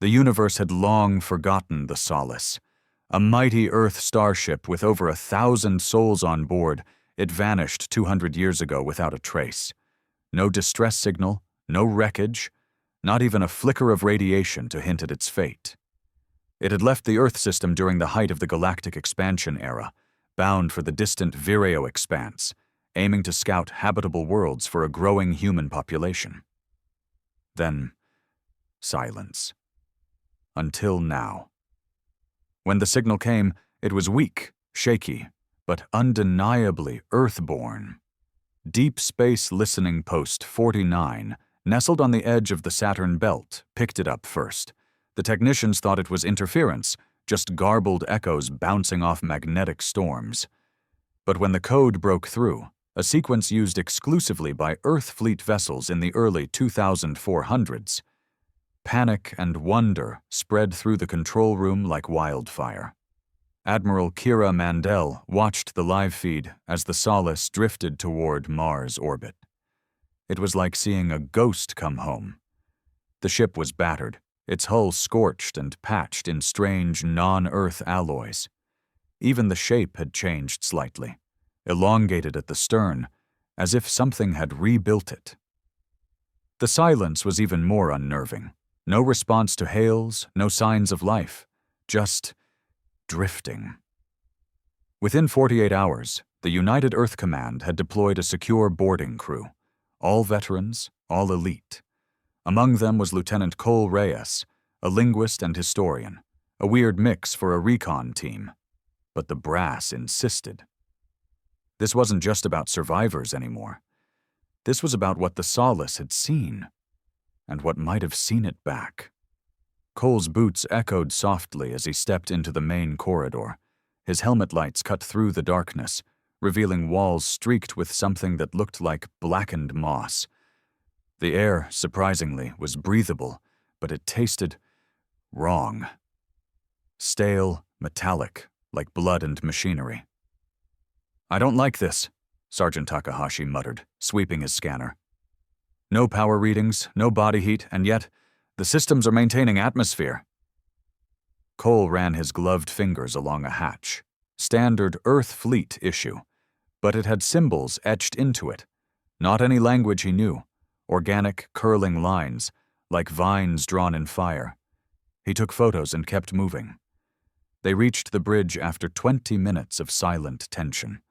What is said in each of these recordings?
The universe had long forgotten the Solace. A mighty Earth starship with over 1,000 souls on board, it vanished 200 years ago without a trace. No distress signal, no wreckage, not even a flicker of radiation to hint at its fate. It had left the Earth system during the height of the galactic expansion era, bound for the distant Vireo expanse, aiming to scout habitable worlds for a growing human population. Then, silence. Until now. When the signal came, it was weak, shaky, but undeniably Earthborn. Deep Space Listening Post 49, nestled on the edge of the Saturn belt, picked it up first. The technicians thought it was interference, just garbled echoes bouncing off magnetic storms. But when the code broke through, a sequence used exclusively by Earth fleet vessels in the early 2400s, panic and wonder spread through the control room like wildfire. Admiral Kira Mandel watched the live feed as the Solace drifted toward Mars orbit. It was like seeing a ghost come home. The ship was battered, its hull scorched and patched in strange non-Earth alloys. Even the shape had changed slightly, elongated at the stern, as if something had rebuilt it. The silence was even more unnerving. No response to hails, no signs of life, just drifting. Within 48 hours, the United Earth Command had deployed a secure boarding crew, all veterans, all elite. Among them was Lieutenant Cole Reyes, a linguist and historian, a weird mix for a recon team. But the brass insisted. This wasn't just about survivors anymore. This was about what the Solace had seen, and what might have seen it back. Cole's boots echoed softly as he stepped into the main corridor. His helmet lights cut through the darkness, revealing walls streaked with something that looked like blackened moss. The air, surprisingly, was breathable, but it tasted wrong. Stale, metallic, like blood and machinery. "I don't like this," Sergeant Takahashi muttered, sweeping his scanner. "No power readings, no body heat, and yet the systems are maintaining atmosphere." Cole ran his gloved fingers along a hatch. Standard Earth Fleet issue, but it had symbols etched into it. Not any language he knew. Organic, curling lines, like vines drawn in fire. He took photos and kept moving. They reached the bridge after 20 minutes of silent tension.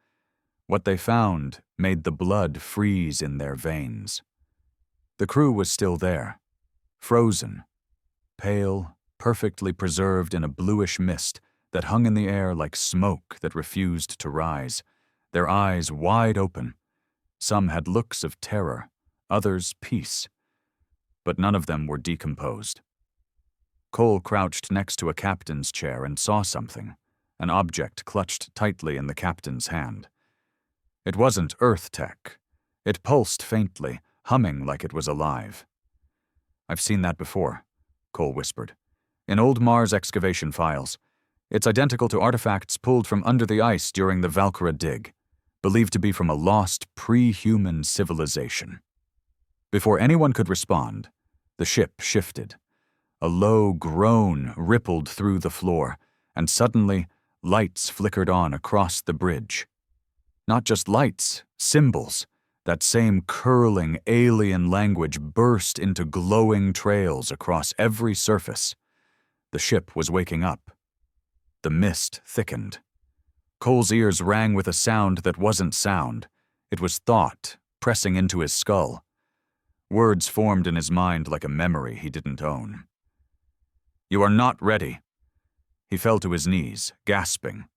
What they found made the blood freeze in their veins. The crew was still there, frozen, pale, perfectly preserved in a bluish mist that hung in the air like smoke that refused to rise, their eyes wide open. Some had looks of terror, others peace, but none of them were decomposed. Cole crouched next to a captain's chair and saw something, an object clutched tightly in the captain's hand. It wasn't Earth tech. It pulsed faintly, humming like it was alive. "I've seen that before," Cole whispered. "In old Mars excavation files. It's identical to artifacts pulled from under the ice during the Valkyra dig, believed to be from a lost pre-human civilization." Before anyone could respond, the ship shifted. A low groan rippled through the floor, and suddenly lights flickered on across the bridge. Not just lights, symbols. That same curling alien language burst into glowing trails across every surface. The ship was waking up. The mist thickened. Cole's ears rang with a sound that wasn't sound. It was thought, pressing into his skull. Words formed in his mind like a memory he didn't own. "You are not ready." He fell to his knees, gasping.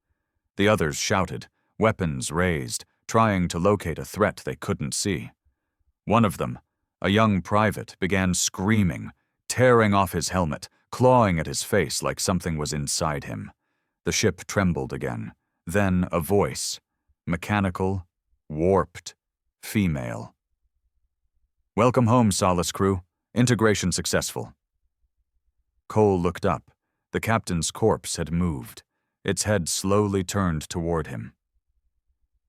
The others shouted, weapons raised, trying to locate a threat they couldn't see. One of them, a young private, began screaming, tearing off his helmet, clawing at his face like something was inside him. The ship trembled again. Then a voice, mechanical, warped, female. "Welcome home, Solace crew. Integration successful." Cole looked up. The captain's corpse had moved. Its head slowly turned toward him.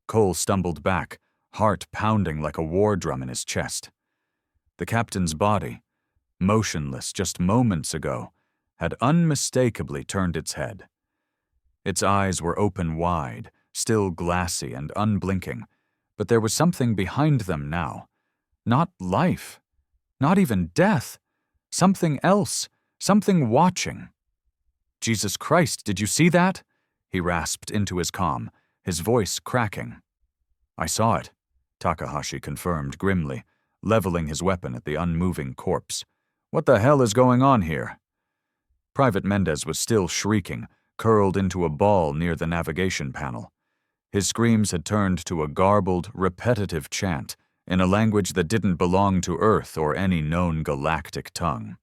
Cole stumbled back, heart pounding like a war drum in his chest. The captain's body, motionless just moments ago, had unmistakably turned its head. Its eyes were open wide, still glassy and unblinking, but there was something behind them now. Not life, not even death. Something else, something watching. "Jesus Christ, did you see that?" he rasped into his comm, his voice cracking. "I saw it," Takahashi confirmed grimly, leveling his weapon at the unmoving corpse. "What the hell is going on here?" Private Mendez was still shrieking, curled into a ball near the navigation panel. His screams had turned to a garbled, repetitive chant in a language that didn't belong to Earth or any known galactic tongue.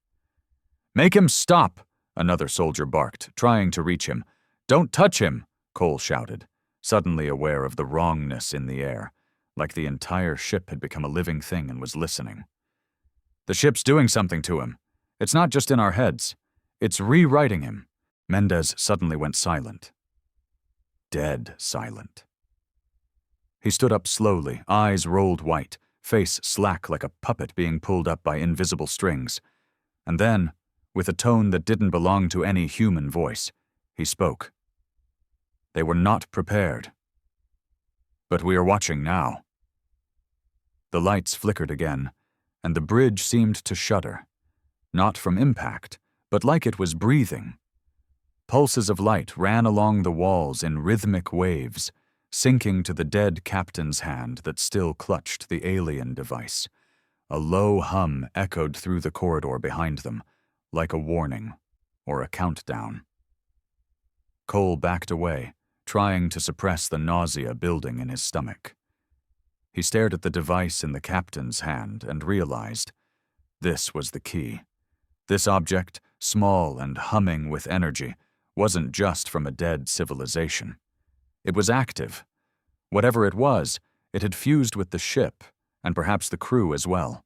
"Make him stop!" another soldier barked, trying to reach him. "Don't touch him!" Cole shouted, suddenly aware of the wrongness in the air, like the entire ship had become a living thing and was listening. "The ship's doing something to him. It's not just in our heads. It's rewriting him." Mendez suddenly went silent. Dead silent. He stood up slowly, eyes rolled white, face slack like a puppet being pulled up by invisible strings. And then, with a tone that didn't belong to any human voice, he spoke. "They were not prepared. But we are watching now." The lights flickered again, and the bridge seemed to shudder, not from impact, but like it was breathing. Pulses of light ran along the walls in rhythmic waves, sinking to the dead captain's hand that still clutched the alien device. A low hum echoed through the corridor behind them, like a warning or a countdown. Cole backed away, trying to suppress the nausea building in his stomach. He stared at the device in the captain's hand and realized this was the key. This object, small and humming with energy, wasn't just from a dead civilization. It was active. Whatever it was, it had fused with the ship, and perhaps the crew as well.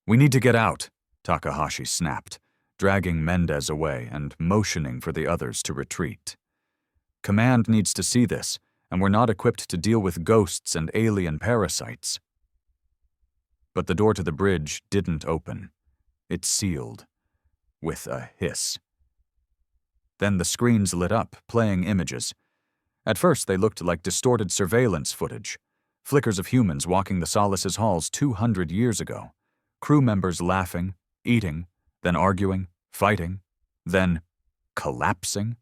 "We need to get out," Takahashi snapped, dragging Mendez away and motioning for the others to retreat. "Command needs to see this, and we're not equipped to deal with ghosts and alien parasites." But the door to the bridge didn't open. It sealed, with a hiss. Then the screens lit up, playing images. At first they looked like distorted surveillance footage, flickers of humans walking the Solace's halls 200 years ago, crew members laughing, eating, then arguing, fighting, then collapsing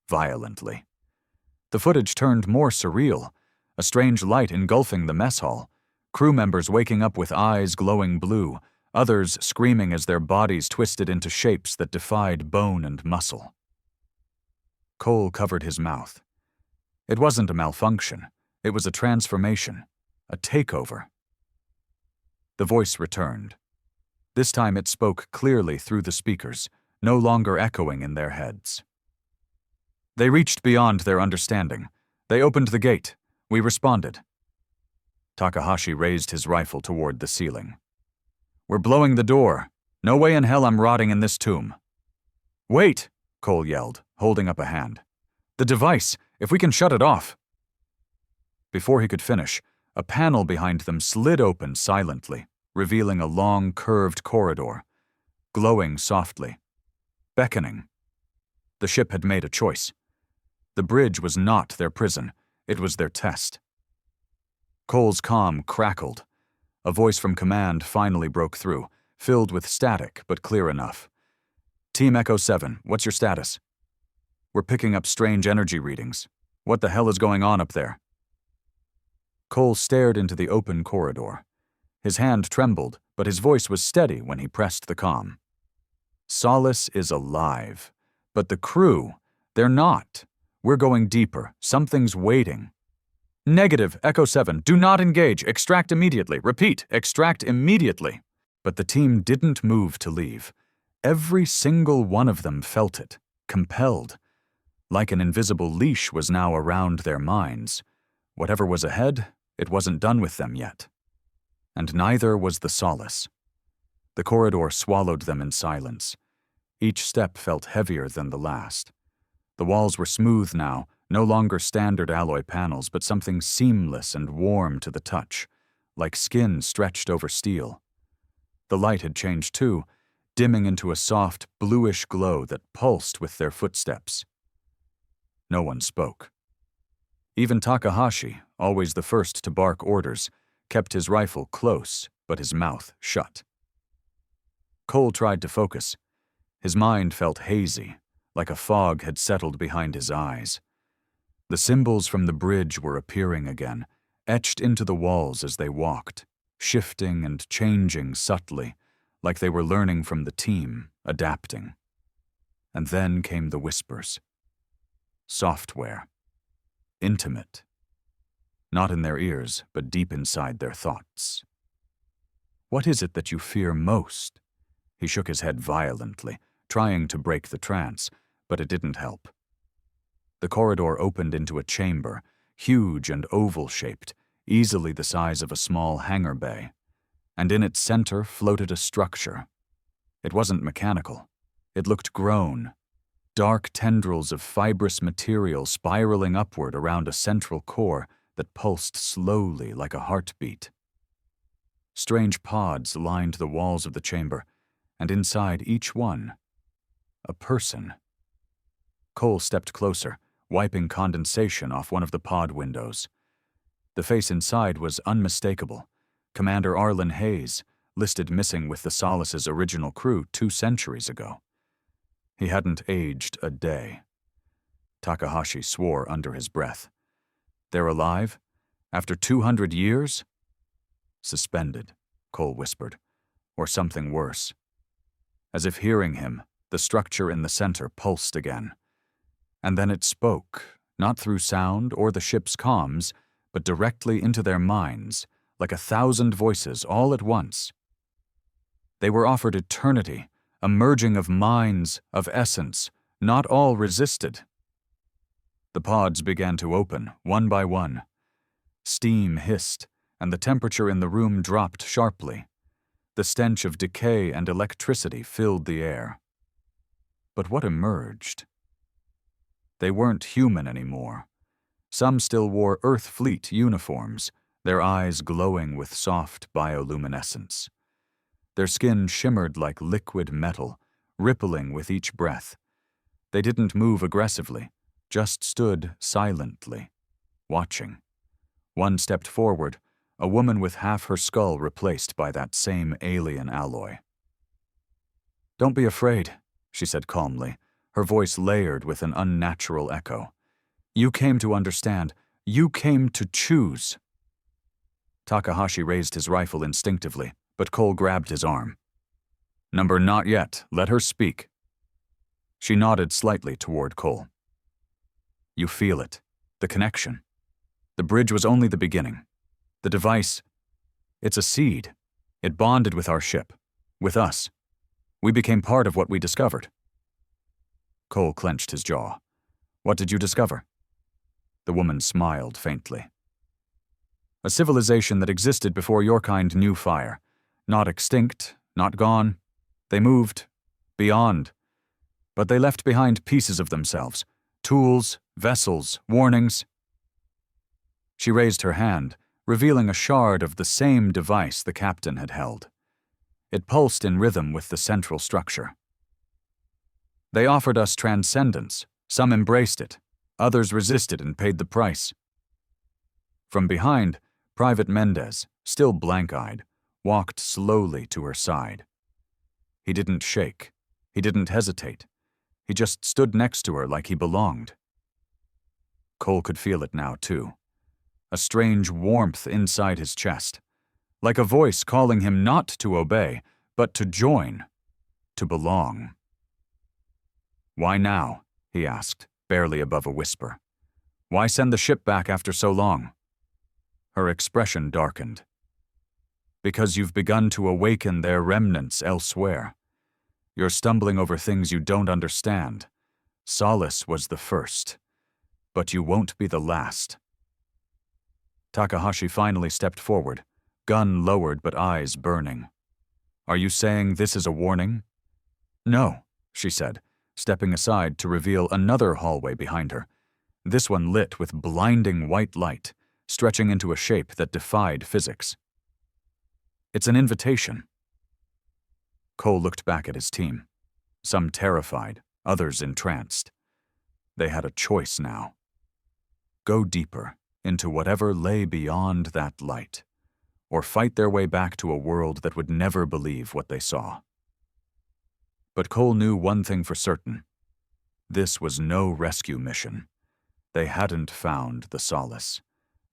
violently. The footage turned more surreal, a strange light engulfing the mess hall, crew members waking up with eyes glowing blue, others screaming as their bodies twisted into shapes that defied bone and muscle. Cole covered his mouth. It wasn't a malfunction. It was a transformation, a takeover. The voice returned. This time it spoke clearly through the speakers, no longer echoing in their heads. "They reached beyond their understanding. They opened the gate. We responded." Takahashi raised his rifle toward the ceiling. "We're blowing the door. No way in hell I'm rotting in this tomb." "Wait!" Cole yelled, holding up a hand. "The device, if we can shut it off." Before he could finish, a panel behind them slid open silently, revealing a long, curved corridor, glowing softly, beckoning. The ship had made a choice. The bridge was not their prison, it was their test. Cole's comm crackled. A voice from command finally broke through, filled with static but clear enough. "Team Echo 7, what's your status?" "We're picking up strange energy readings. What the hell is going on up there?" Cole stared into the open corridor. His hand trembled, but his voice was steady when he pressed the comm. "Solace is alive, but the crew, they're not. We're going deeper. Something's waiting." "Negative, Echo 7. Do not engage. Extract immediately. Repeat, extract immediately." But the team didn't move to leave. Every single one of them felt it, compelled. Like an invisible leash was now around their minds. Whatever was ahead, it wasn't done with them yet. And neither was the Solace. The corridor swallowed them in silence. Each step felt heavier than the last. The walls were smooth now, no longer standard alloy panels, but something seamless and warm to the touch, like skin stretched over steel. The light had changed too, dimming into a soft, bluish glow that pulsed with their footsteps. No one spoke. Even Takahashi, always the first to bark orders, kept his rifle close, but his mouth shut. Cole tried to focus. His mind felt hazy, like a fog had settled behind his eyes. The symbols from the bridge were appearing again, etched into the walls as they walked, shifting and changing subtly, like they were learning from the team, adapting. And then came the whispers. Software. Intimate. Not in their ears, but deep inside their thoughts. What is it that you fear most? He shook his head violently, trying to break the trance, but it didn't help. The corridor opened into a chamber, huge and oval-shaped, easily the size of a small hangar bay, and in its center floated a structure. It wasn't mechanical. It looked grown. Dark tendrils of fibrous material spiraling upward around a central core that pulsed slowly like a heartbeat. Strange pods lined the walls of the chamber, and inside each one, a person. Cole stepped closer, wiping condensation off one of the pod windows. The face inside was unmistakable. Commander Arlen Hayes, listed missing with the Solace's original crew 2 centuries ago. He hadn't aged a day. Takahashi swore under his breath. They're alive? After 200 years? Suspended, Cole whispered, or something worse. As if hearing him, the structure in the center pulsed again. And then it spoke, not through sound or the ship's comms, but directly into their minds, like 1,000 voices all at once. They were offered eternity, a merging of minds, of essence. Not all resisted. The pods began to open, one by one. Steam hissed, and the temperature in the room dropped sharply. The stench of decay and electricity filled the air. But what emerged? They weren't human anymore. Some still wore Earth Fleet uniforms, their eyes glowing with soft bioluminescence. Their skin shimmered like liquid metal, rippling with each breath. They didn't move aggressively, just stood silently, watching. One stepped forward, a woman with half her skull replaced by that same alien alloy. "Don't be afraid," she said calmly, her voice layered with an unnatural echo. "You came to understand. You came to choose." Takahashi raised his rifle instinctively, but Cole grabbed his arm. "Number not yet. Let her speak." She nodded slightly toward Cole. "You feel it. The connection. The bridge was only the beginning. The device, it's a seed. It bonded with our ship, with us. We became part of what we discovered." Cole clenched his jaw. "What did you discover?" The woman smiled faintly. "A civilization that existed before your kind knew fire. Not extinct, not gone. They moved beyond. But they left behind pieces of themselves. Tools, vessels, warnings." She raised her hand, revealing a shard of the same device the captain had held. It pulsed in rhythm with the central structure. "They offered us transcendence. Some embraced it. Others resisted and paid the price." From behind, Private Mendez, still blank-eyed, walked slowly to her side. He didn't shake. He didn't hesitate. He just stood next to her like he belonged. Cole could feel it now, too. A strange warmth inside his chest, like a voice calling him not to obey, but to join, to belong. "Why now?" he asked, barely above a whisper. "Why send the ship back after so long?" Her expression darkened. "Because you've begun to awaken their remnants elsewhere. You're stumbling over things you don't understand. Solace was the first, but you won't be the last." Takahashi finally stepped forward, gun lowered but eyes burning. "Are you saying this is a warning?" "No," she said, stepping aside to reveal another hallway behind her, this one lit with blinding white light, stretching into a shape that defied physics. "It's an invitation." Cole looked back at his team, some terrified, others entranced. They had a choice now. Go deeper into whatever lay beyond that light, or fight their way back to a world that would never believe what they saw. But Cole knew one thing for certain. This was no rescue mission. They hadn't found the Solace.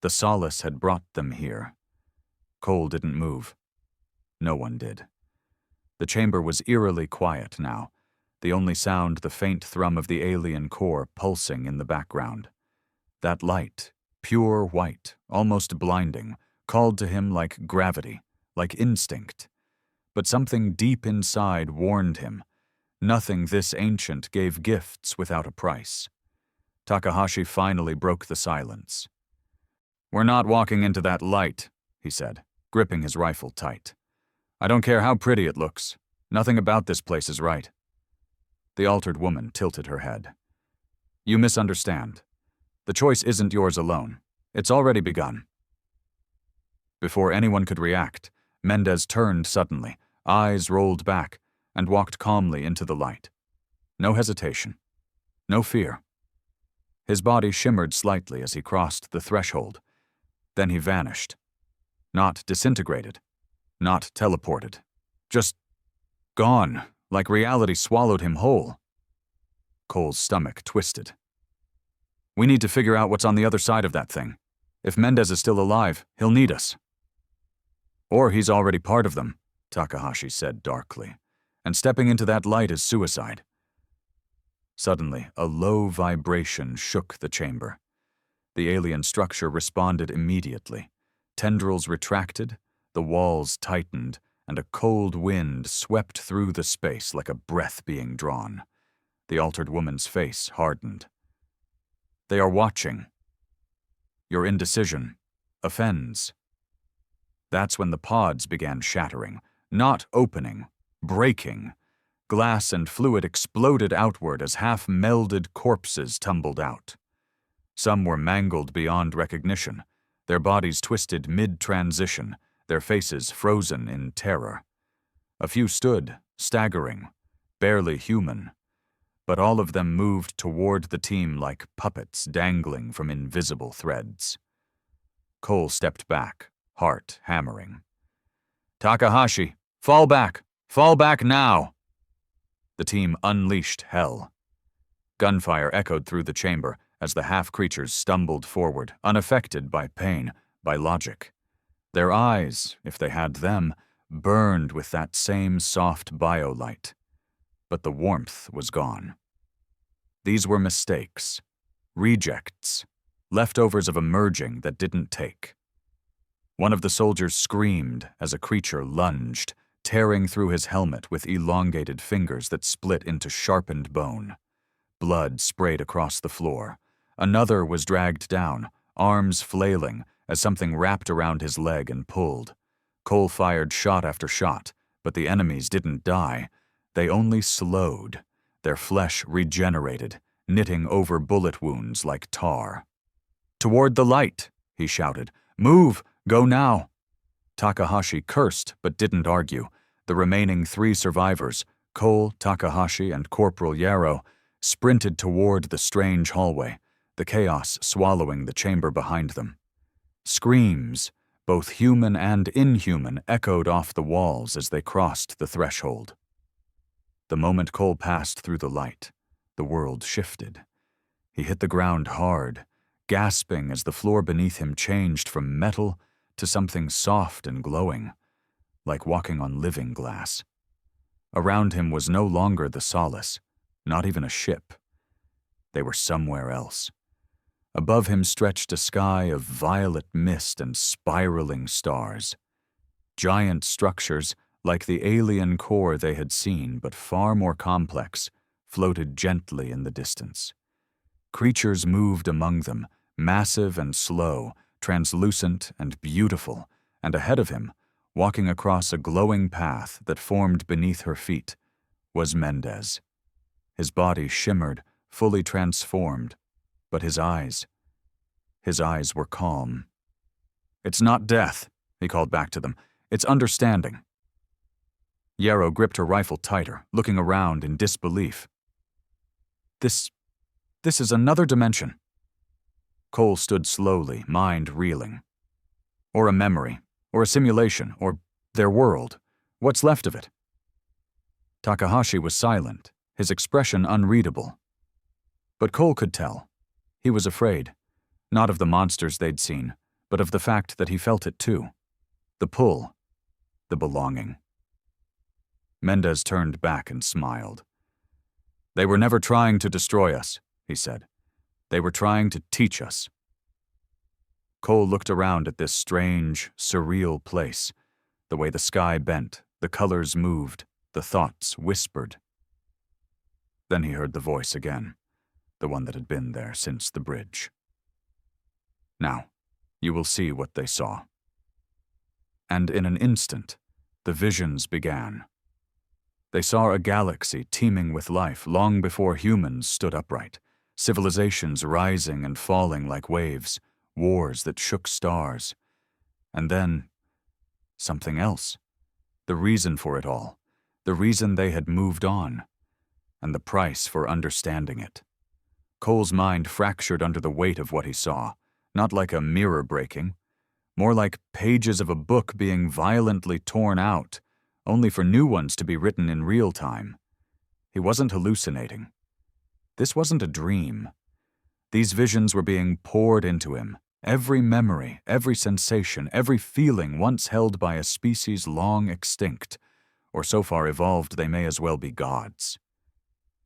The Solace had brought them here. Cole didn't move. No one did. The chamber was eerily quiet now, the only sound the faint thrum of the alien core pulsing in the background. That light, pure white, almost blinding, called to him like gravity, like instinct. But something deep inside warned him. Nothing this ancient gave gifts without a price. Takahashi finally broke the silence. "We're not walking into that light," he said, gripping his rifle tight. "I don't care how pretty it looks. Nothing about this place is right." The altered woman tilted her head. "You misunderstand. The choice isn't yours alone. It's already begun." Before anyone could react, Mendez turned suddenly, eyes rolled back, and walked calmly into the light. No hesitation. No fear. His body shimmered slightly as he crossed the threshold. Then he vanished. Not disintegrated. Not teleported. Just gone, like reality swallowed him whole. Cole's stomach twisted. "We need to figure out what's on the other side of that thing. If Mendez is still alive, he'll need us." "Or he's already part of them," Takahashi said darkly. "And stepping into that light is suicide." Suddenly, a low vibration shook the chamber. The alien structure responded immediately. Tendrils retracted, the walls tightened, and a cold wind swept through the space like a breath being drawn. The altered woman's face hardened. "They are watching. Your indecision offends." That's when the pods began shattering, not opening, breaking. Glass and fluid exploded outward as half-melded corpses tumbled out. Some were mangled beyond recognition, their bodies twisted mid-transition, their faces frozen in terror. A few stood, staggering, barely human, but all of them moved toward the team like puppets dangling from invisible threads. Cole stepped back, heart hammering. "Takahashi, fall back! Fall back now!" The team unleashed hell. Gunfire echoed through the chamber as the half-creatures stumbled forward, unaffected by pain, by logic. Their eyes, if they had them, burned with that same soft biolight. But the warmth was gone. These were mistakes, rejects, leftovers of a merging that didn't take. One of the soldiers screamed as a creature lunged, tearing through his helmet with elongated fingers that split into sharpened bone. Blood sprayed across the floor. Another was dragged down, arms flailing, as something wrapped around his leg and pulled. Cole fired shot after shot, but the enemies didn't die. They only slowed, their flesh regenerated, knitting over bullet wounds like tar. "Toward the light," he shouted. "Move! Go now!" Takahashi cursed but didn't argue. The remaining 3 survivors, Cole, Takahashi, and Corporal Yarrow, sprinted toward the strange hallway, the chaos swallowing the chamber behind them. Screams, both human and inhuman, echoed off the walls as they crossed the threshold. The moment Cole passed through the light, the world shifted. He hit the ground hard, gasping as the floor beneath him changed from metal to something soft and glowing, like walking on living glass. Around him was no longer the Solace, not even a ship. They were somewhere else. Above him stretched a sky of violet mist and spiraling stars. Giant structures, like the alien core they had seen, but far more complex, floated gently in the distance. Creatures moved among them, massive and slow, translucent and beautiful, and ahead of him, walking across a glowing path that formed beneath her feet, was Mendez. His body shimmered, fully transformed, but his eyes were calm. "It's not death," he called back to them. "It's understanding." Yarrow gripped her rifle tighter, looking around in disbelief. This is another dimension. Cole stood slowly, mind reeling. Or a memory, or a simulation, or their world. What's left of it? Takahashi was silent, his expression unreadable. But Cole could tell. He was afraid, not of the monsters they'd seen, but of the fact that he felt it too. The pull, the belonging. Mendez turned back and smiled. They were never trying to destroy us, he said. They were trying to teach us. Cole looked around at this strange, surreal place, the way the sky bent, the colors moved, the thoughts whispered. Then he heard the voice again, the one that had been there since the bridge. Now, you will see what they saw. And in an instant, the visions began. They saw a galaxy teeming with life long before humans stood upright, civilizations rising and falling like waves, wars that shook stars. And then, something else. The reason for it all. The reason they had moved on. And the price for understanding it. Cole's mind fractured under the weight of what he saw, not like a mirror breaking, more like pages of a book being violently torn out, only for new ones to be written in real time. He wasn't hallucinating. This wasn't a dream. These visions were being poured into him, every memory, every sensation, every feeling once held by a species long extinct, or so far evolved they may as well be gods.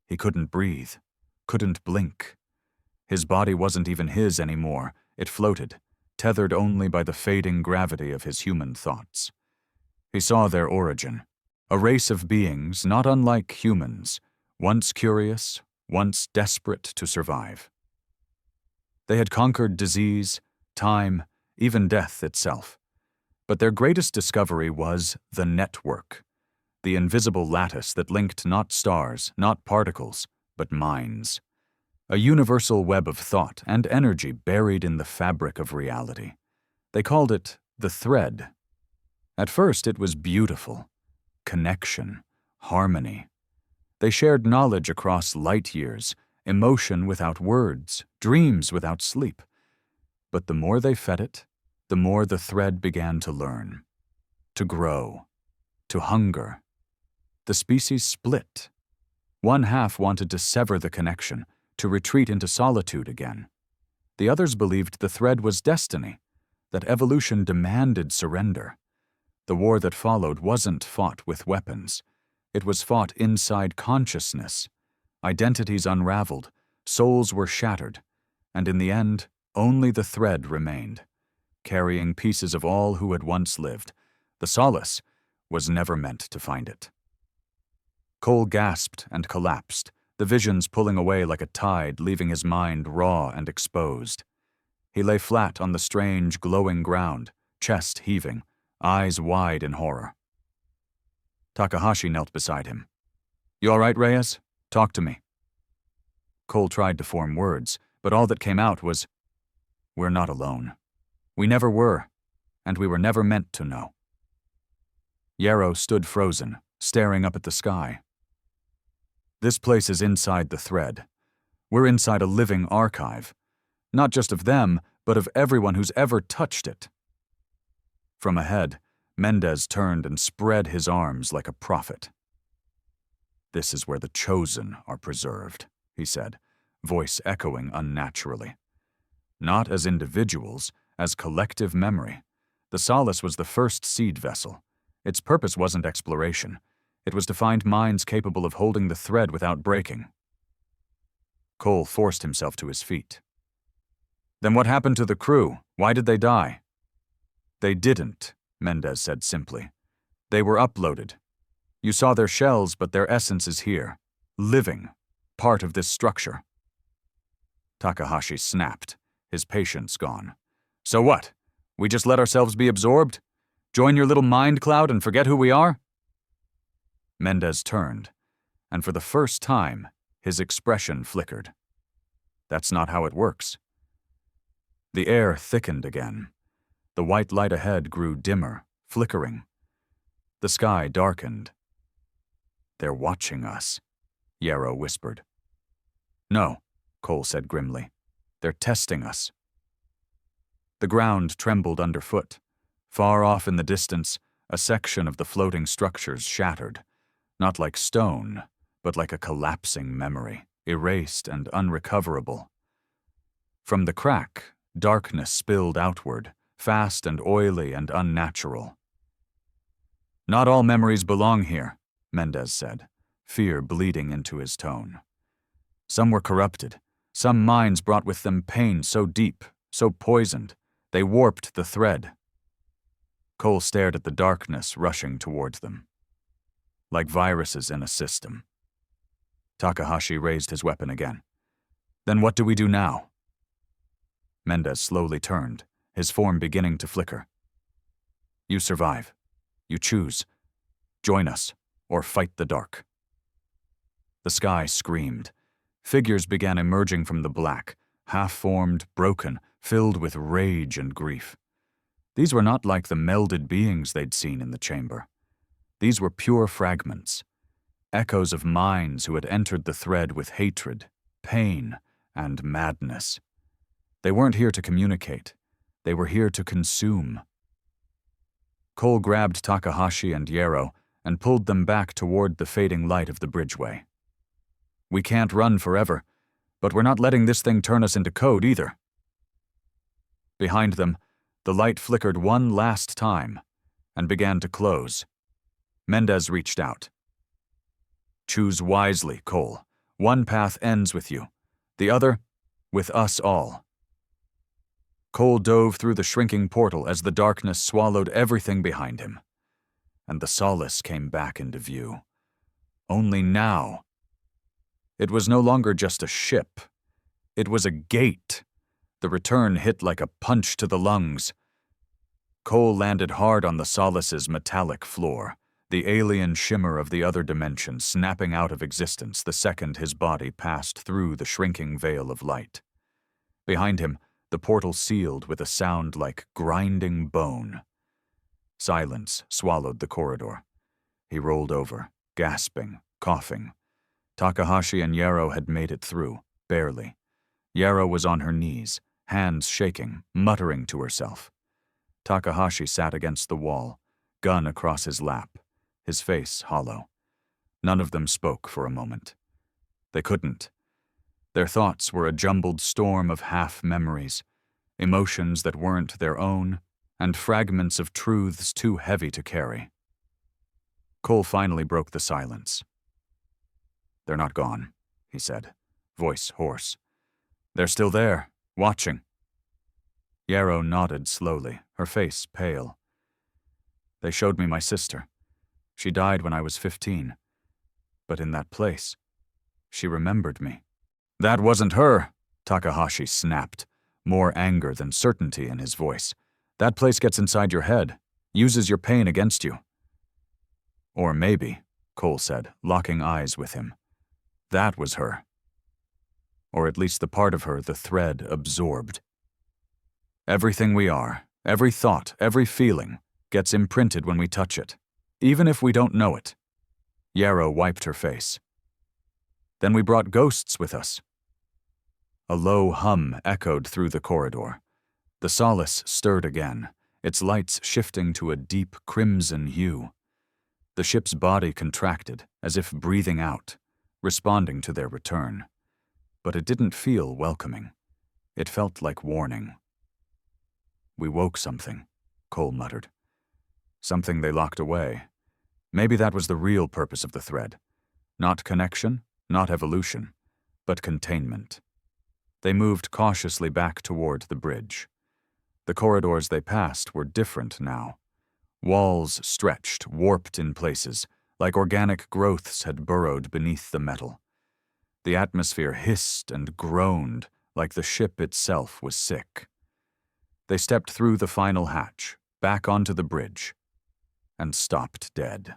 He couldn't breathe, couldn't blink. His body wasn't even his anymore. It floated, tethered only by the fading gravity of his human thoughts. He saw their origin, a race of beings not unlike humans, once curious, once desperate to survive. They had conquered disease, time, even death itself. But their greatest discovery was the network, the invisible lattice that linked not stars, not particles, but minds. A universal web of thought and energy buried in the fabric of reality. They called it the thread. At first it was beautiful. Connection, harmony. They shared knowledge across light years, emotion without words, dreams without sleep. But the more they fed it, the more the thread began to learn, to grow, to hunger. The species split. One half wanted to sever the connection, to retreat into solitude again. The others believed the thread was destiny, that evolution demanded surrender. The war that followed wasn't fought with weapons. It was fought inside consciousness. Identities unraveled, souls were shattered, and in the end, only the thread remained, carrying pieces of all who had once lived. The Solace was never meant to find it. Cole gasped and collapsed, the visions pulling away like a tide, leaving his mind raw and exposed. He lay flat on the strange, glowing ground, chest heaving, eyes wide in horror. Takahashi knelt beside him. "You all right, Reyes? Talk to me." Cole tried to form words, but all that came out was, "We're not alone. We never were, and we were never meant to know." Yarrow stood frozen, staring up at the sky. This place is inside the thread. We're inside a living archive, not just of them, but of everyone who's ever touched it. From ahead, Mendez turned and spread his arms like a prophet. "This is where the chosen are preserved," he said, voice echoing unnaturally. Not as individuals, as collective memory. The Solace was the first seed vessel. Its purpose wasn't exploration. It was to find minds capable of holding the thread without breaking. Cole forced himself to his feet. "Then what happened to the crew? Why did they die?" "They didn't," Mendez said simply. "They were uploaded. You saw their shells, but their essence is here, living, part of this structure." Takahashi snapped, his patience gone. "So what? We just let ourselves be absorbed? Join your little mind cloud and forget who we are?" Mendez turned, and for the first time, his expression flickered. "That's not how it works." The air thickened again. The white light ahead grew dimmer, flickering. The sky darkened. They're watching us, Yarrow whispered. No, Cole said grimly. They're testing us. The ground trembled underfoot. Far off in the distance, a section of the floating structures shattered, not like stone, but like a collapsing memory, erased and unrecoverable. From the crack, darkness spilled outward, fast and oily and unnatural. Not all memories belong here, Mendez said, fear bleeding into his tone. Some were corrupted. Some minds brought with them pain so deep, so poisoned, they warped the thread. Cole stared at the darkness rushing towards them. Like viruses in a system. Takahashi raised his weapon again. Then what do we do now? Mendez slowly turned, his form beginning to flicker. You survive. You choose. Join us, or fight the dark. The sky screamed. Figures began emerging from the black, half-formed, broken, filled with rage and grief. These were not like the melded beings they'd seen in the chamber. These were pure fragments, echoes of minds who had entered the thread with hatred, pain, and madness. They weren't here to communicate. They were here to consume. Cole grabbed Takahashi and Yarrow and pulled them back toward the fading light of the bridgeway. We can't run forever, but we're not letting this thing turn us into code either. Behind them, the light flickered one last time and began to close. Mendez reached out. Choose wisely, Cole. One path ends with you. The other, with us all. Cole dove through the shrinking portal as the darkness swallowed everything behind him. And the Solace came back into view. Only now. It was no longer just a ship. It was a gate. The return hit like a punch to the lungs. Cole landed hard on the Solace's metallic floor, the alien shimmer of the other dimension snapping out of existence the second his body passed through the shrinking veil of light. Behind him, the portal sealed with a sound like grinding bone. Silence swallowed the corridor. He rolled over, gasping, coughing. Takahashi and Yarrow had made it through, barely. Yarrow was on her knees, hands shaking, muttering to herself. Takahashi sat against the wall, gun across his lap, his face hollow. None of them spoke for a moment. They couldn't. Their thoughts were a jumbled storm of half-memories, emotions that weren't their own, and fragments of truths too heavy to carry. Cole finally broke the silence. They're not gone, he said, voice hoarse. They're still there, watching. Yarrow nodded slowly, her face pale. They showed me my sister. She died when I was 15. But in that place, she remembered me. That wasn't her, Takahashi snapped, more anger than certainty in his voice. That place gets inside your head, uses your pain against you. Or maybe, Cole said, locking eyes with him. That was her. Or at least the part of her the thread absorbed. Everything we are, every thought, every feeling, gets imprinted when we touch it, even if we don't know it. Yarrow wiped her face. Then we brought ghosts with us. A low hum echoed through the corridor. The Solace stirred again, its lights shifting to a deep crimson hue. The ship's body contracted, as if breathing out, responding to their return. But it didn't feel welcoming. It felt like warning. We woke something, Cole muttered. Something they locked away. Maybe that was the real purpose of the thread. Not connection, not evolution, but containment. They moved cautiously back toward the bridge. The corridors they passed were different now. Walls stretched, warped in places, like organic growths had burrowed beneath the metal. The atmosphere hissed and groaned like the ship itself was sick. They stepped through the final hatch, back onto the bridge, and stopped dead.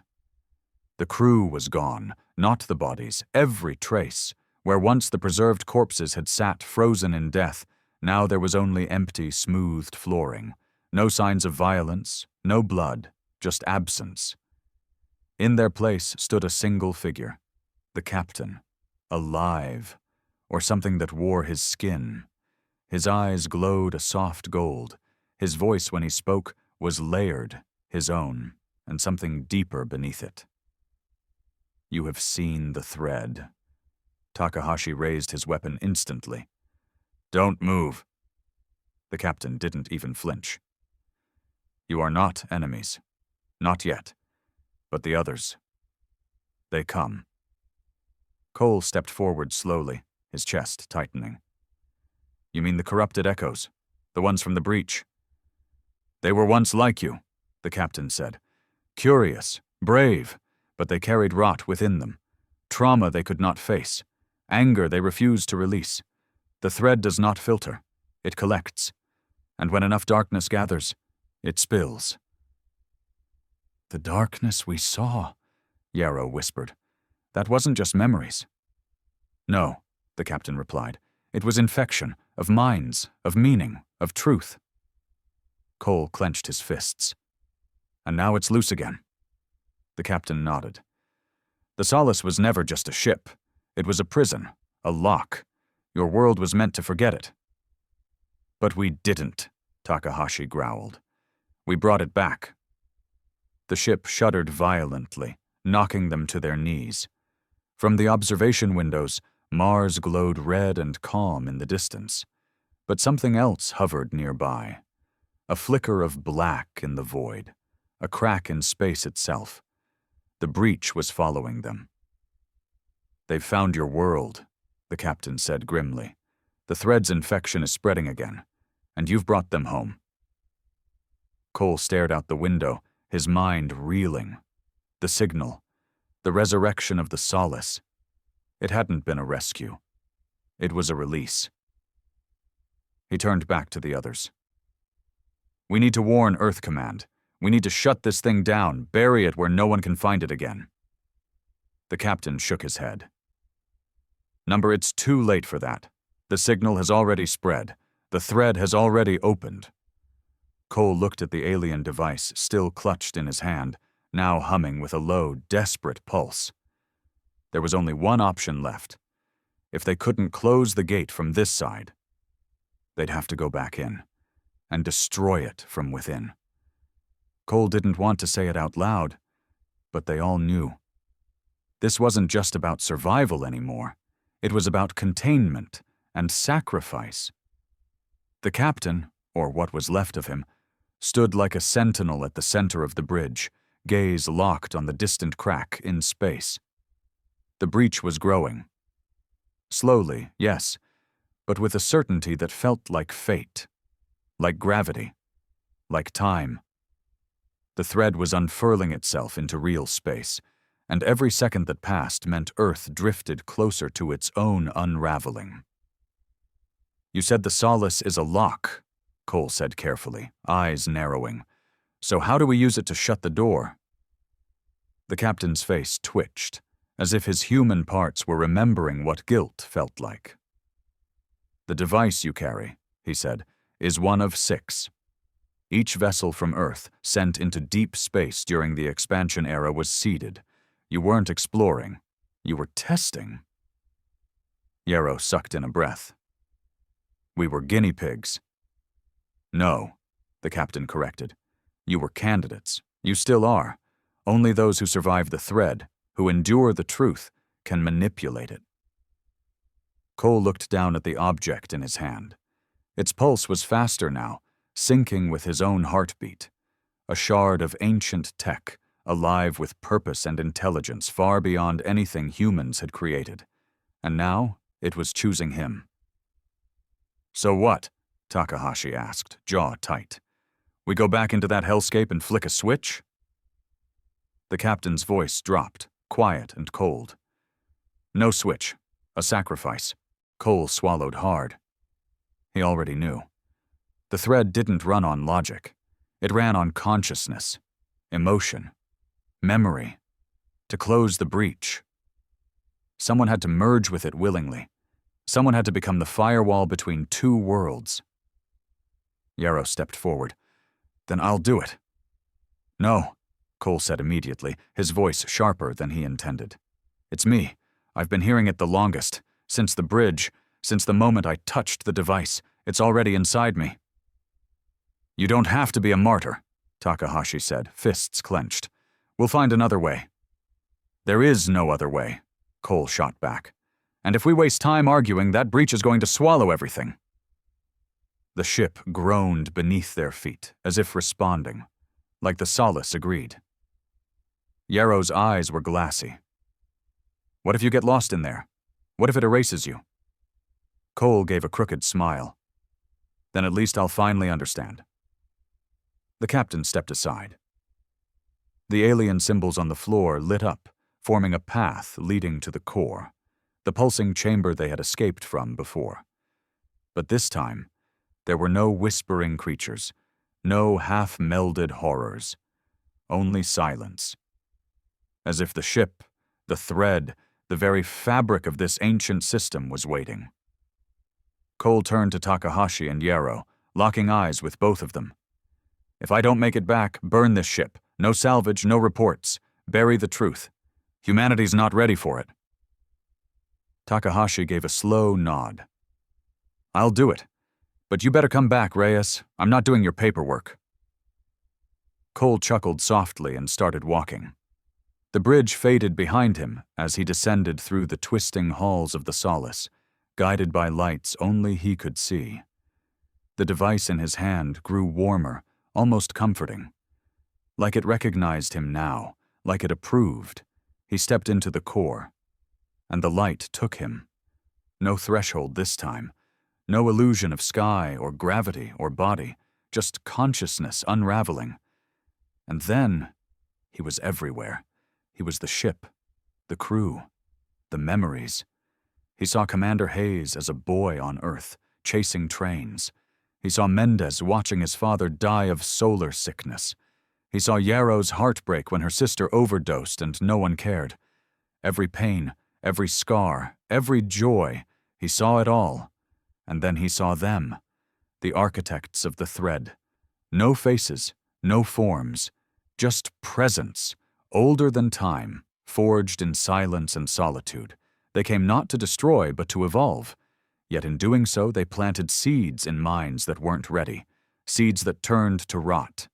The crew was gone, not the bodies, every trace. Where once the preserved corpses had sat frozen in death, now there was only empty, smoothed flooring. No signs of violence, no blood, just absence. In their place stood a single figure, the captain, alive, or something that wore his skin. His eyes glowed a soft gold. His voice, when he spoke, was layered, his own, and something deeper beneath it. "You have seen the thread." Takahashi raised his weapon instantly. "Don't move." The captain didn't even flinch. "You are not enemies. Not yet. But the others. They come." Cole stepped forward slowly, his chest tightening. "You mean the corrupted echoes? The ones from the breach?" "They were once like you," the captain said. "Curious, brave, but they carried rot within them. Trauma they could not face. Anger they refused to release. The thread does not filter. It collects. And when enough darkness gathers, it spills." "The darkness we saw," Yarrow whispered. "That wasn't just memories." "No," the captain replied. "It was infection, of minds, of meaning, of truth." Cole clenched his fists. "And now it's loose again." The captain nodded. "The Solace was never just a ship. It was a prison, a lock. Your world was meant to forget it." "But we didn't," Takahashi growled. "We brought it back." The ship shuddered violently, knocking them to their knees. From the observation windows, Mars glowed red and calm in the distance. But something else hovered nearby. A flicker of black in the void, a crack in space itself. The breach was following them. "They've found your world," the captain said grimly. "The thread's infection is spreading again, and you've brought them home." Cole stared out the window, his mind reeling. The signal, the resurrection of the Solace. It hadn't been a rescue. It was a release. He turned back to the others. "We need to warn Earth Command. We need to shut this thing down, bury it where no one can find it again." The captain shook his head. "Number, it's too late for that. The signal has already spread. The thread has already opened." Cole looked at the alien device still clutched in his hand, now humming with a low, desperate pulse. There was only one option left. If they couldn't close the gate from this side, they'd have to go back in and destroy it from within. Cole didn't want to say it out loud, but they all knew. This wasn't just about survival anymore. It was about containment and sacrifice. The captain, or what was left of him, stood like a sentinel at the center of the bridge, gaze locked on the distant crack in space. The breach was growing. Slowly, yes, but with a certainty that felt like fate, like gravity, like time. The thread was unfurling itself into real space, and every second that passed meant Earth drifted closer to its own unraveling. "You said the Solace is a lock," Cole said carefully, eyes narrowing. "So how do we use it to shut the door?" The captain's face twitched, as if his human parts were remembering what guilt felt like. "The device you carry," he said, "is one of 6. Each vessel from Earth sent into deep space during the expansion era was seeded. You weren't exploring. You were testing." Yarrow sucked in a breath. "We were guinea pigs." "No," the captain corrected. "You were candidates. You still are. Only those who survive the thread, who endure the truth, can manipulate it." Cole looked down at the object in his hand. Its pulse was faster now, syncing with his own heartbeat. A shard of ancient tech, alive with purpose and intelligence far beyond anything humans had created. And now it was choosing him. "So what?" Takahashi asked, jaw tight. "We go back into that hellscape and flick a switch?" The captain's voice dropped, quiet and cold. "No switch. A sacrifice." Cole swallowed hard. He already knew. The thread didn't run on logic. It ran on consciousness, emotion, memory. To close the breach, someone had to merge with it willingly. Someone had to become the firewall between two worlds. Yarrow stepped forward. "Then I'll do it." "No," Cole said immediately, his voice sharper than he intended. "It's me. I've been hearing it the longest. Since the bridge, since the moment I touched the device. It's already inside me." "You don't have to be a martyr," Takahashi said, fists clenched. "We'll find another way." "There is no other way," Cole shot back. "And if we waste time arguing, that breach is going to swallow everything." The ship groaned beneath their feet, as if responding, like the Solace agreed. Yarrow's eyes were glassy. "What if you get lost in there? What if it erases you?" Cole gave a crooked smile. "Then at least I'll finally understand." The captain stepped aside. The alien symbols on the floor lit up, forming a path leading to the core, the pulsing chamber they had escaped from before. But this time, there were no whispering creatures, no half-melded horrors, only silence. As if the ship, the thread, the very fabric of this ancient system was waiting. Cole turned to Takahashi and Yarrow, locking eyes with both of them. "If I don't make it back, burn this ship. No salvage, no reports. Bury the truth. Humanity's not ready for it." Takahashi gave a slow nod. "I'll do it. But you better come back, Reyes. I'm not doing your paperwork." Cole chuckled softly and started walking. The bridge faded behind him as he descended through the twisting halls of the Solace, guided by lights only he could see. The device in his hand grew warmer, almost comforting. Like it recognized him now, like it approved, he stepped into the core. And the light took him. No threshold this time. No illusion of sky or gravity or body, just consciousness unraveling. And then, he was everywhere. He was the ship, the crew, the memories. He saw Commander Hayes as a boy on Earth, chasing trains. He saw Mendez watching his father die of solar sickness. He saw Yarrow's heartbreak when her sister overdosed and no one cared. Every pain, every scar, every joy, he saw it all. And then he saw them, the architects of the thread. No faces, no forms, just presence, older than time, forged in silence and solitude. They came not to destroy, but to evolve. Yet in doing so, they planted seeds in minds that weren't ready, seeds that turned to rot.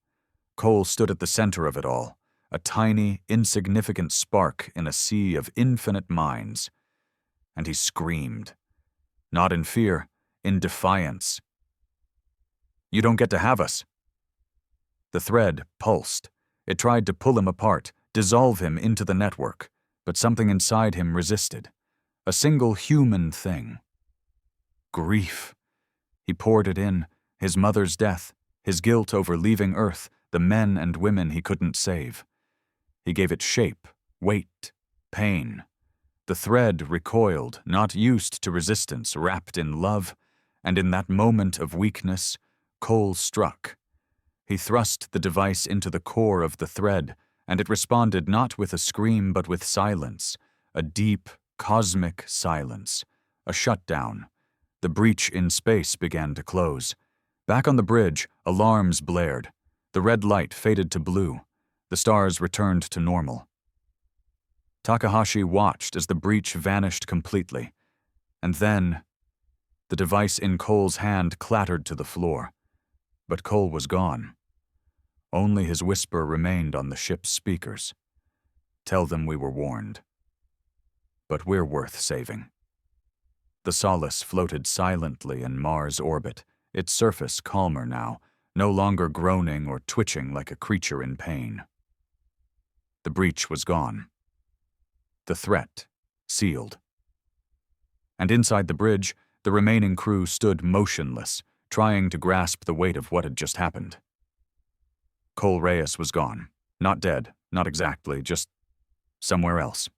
Cole stood at the center of it all, a tiny, insignificant spark in a sea of infinite minds. And he screamed. Not in fear, in defiance. "You don't get to have us." The thread pulsed. It tried to pull him apart, dissolve him into the network, but something inside him resisted. A single human thing. Grief. He poured it in, his mother's death, his guilt over leaving Earth, the men and women he couldn't save. He gave it shape, weight, pain. The thread recoiled, not used to resistance, wrapped in love, and in that moment of weakness, Cole struck. He thrust the device into the core of the thread, and it responded not with a scream but with silence, a deep, cosmic silence, a shutdown. The breach in space began to close. Back on the bridge, alarms blared. The red light faded to blue. The stars returned to normal. Takahashi watched as the breach vanished completely. And then, the device in Cole's hand clattered to the floor. But Cole was gone. Only his whisper remained on the ship's speakers. "Tell them we were warned. But we're worth saving." The Solace floated silently in Mars' orbit, its surface calmer now, no longer groaning or twitching like a creature in pain. The breach was gone. The threat sealed. And inside the bridge, the remaining crew stood motionless, trying to grasp the weight of what had just happened. Cole Reyes was gone. Not dead, not exactly, just somewhere else.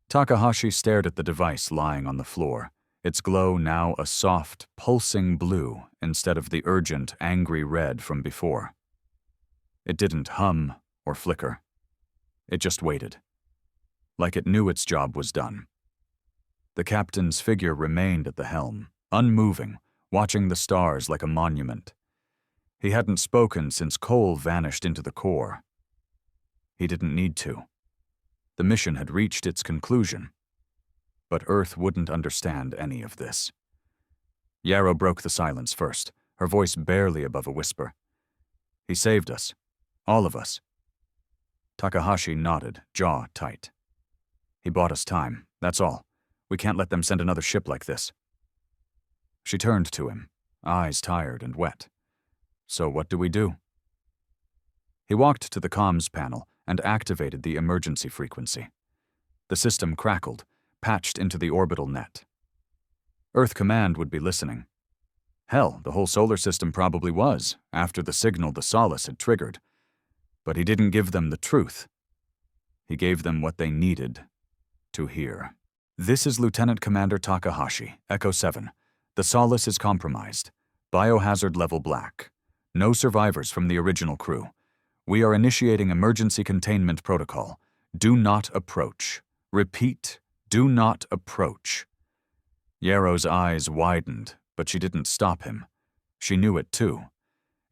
Takahashi stared at the device lying on the floor, its glow now a soft, pulsing blue instead of the urgent, angry red from before. It didn't hum or flicker. It just waited, like it knew its job was done. The captain's figure remained at the helm, unmoving, watching the stars like a monument. He hadn't spoken since Cole vanished into the core. He didn't need to. The mission had reached its conclusion. But Earth wouldn't understand any of this. Yarrow broke the silence first, her voice barely above a whisper. He saved us. All of us. Takahashi nodded, jaw tight. He bought us time, that's all. We can't let them send another ship like this. She turned to him, eyes tired and wet. So what do we do? He walked to the comms panel and activated the emergency frequency. The system crackled, patched into the orbital net. Earth Command would be listening. Hell, the whole solar system probably was, after the signal the Solace had triggered. But he didn't give them the truth. He gave them what they needed to hear. This is Lieutenant Commander Takahashi, Echo 7. The Solace is compromised. Biohazard level black. No survivors from the original crew. We are initiating emergency containment protocol. Do not approach. Repeat, do not approach. Yarrow's eyes widened, but she didn't stop him. She knew it too.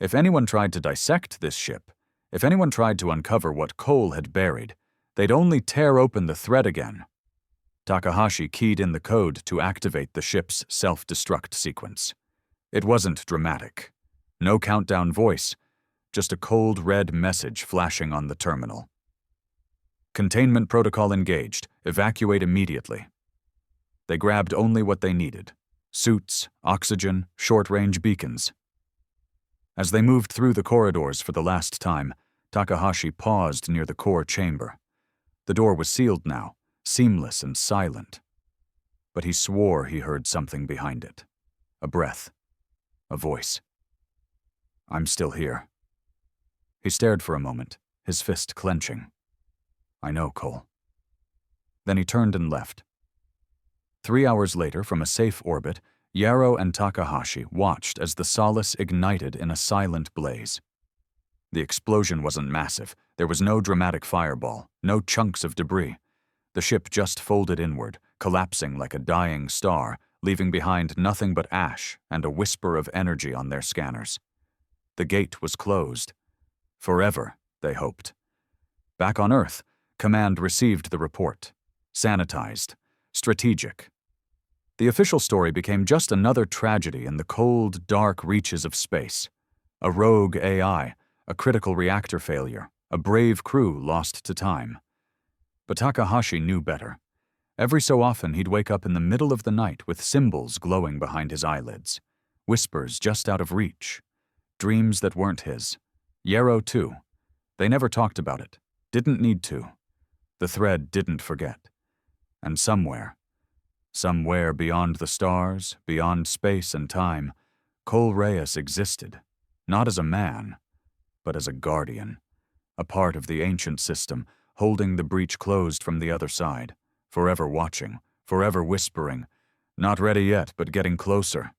If anyone tried to dissect this ship, if anyone tried to uncover what Cole had buried, they'd only tear open the thread again. Takahashi keyed in the code to activate the ship's self-destruct sequence. It wasn't dramatic. No countdown voice, just a cold red message flashing on the terminal. Containment protocol engaged. Evacuate immediately. They grabbed only what they needed. Suits, oxygen, short-range beacons. As they moved through the corridors for the last time, Takahashi paused near the core chamber. The door was sealed now, seamless and silent. But he swore he heard something behind it. A breath. A voice. I'm still here. He stared for a moment, his fist clenching. I know, Cole. Then he turned and left. 3 hours later, from a safe orbit, Yarrow and Takahashi watched as the Solace ignited in a silent blaze. The explosion wasn't massive. There was no dramatic fireball, no chunks of debris. The ship just folded inward, collapsing like a dying star, leaving behind nothing but ash and a whisper of energy on their scanners. The gate was closed. Forever, they hoped. Back on Earth, Command received the report. Sanitized. Strategic. The official story became just another tragedy in the cold, dark reaches of space. A rogue AI, a critical reactor failure, a brave crew lost to time. But Takahashi knew better. Every so often he'd wake up in the middle of the night with symbols glowing behind his eyelids. Whispers just out of reach. Dreams that weren't his. Yarrow, too. They never talked about it. Didn't need to. The thread didn't forget. And somewhere beyond the stars, beyond space and time, Cole Reyes existed, not as a man, but as a guardian, a part of the ancient system, holding the breach closed from the other side, forever watching, forever whispering, not ready yet, but getting closer.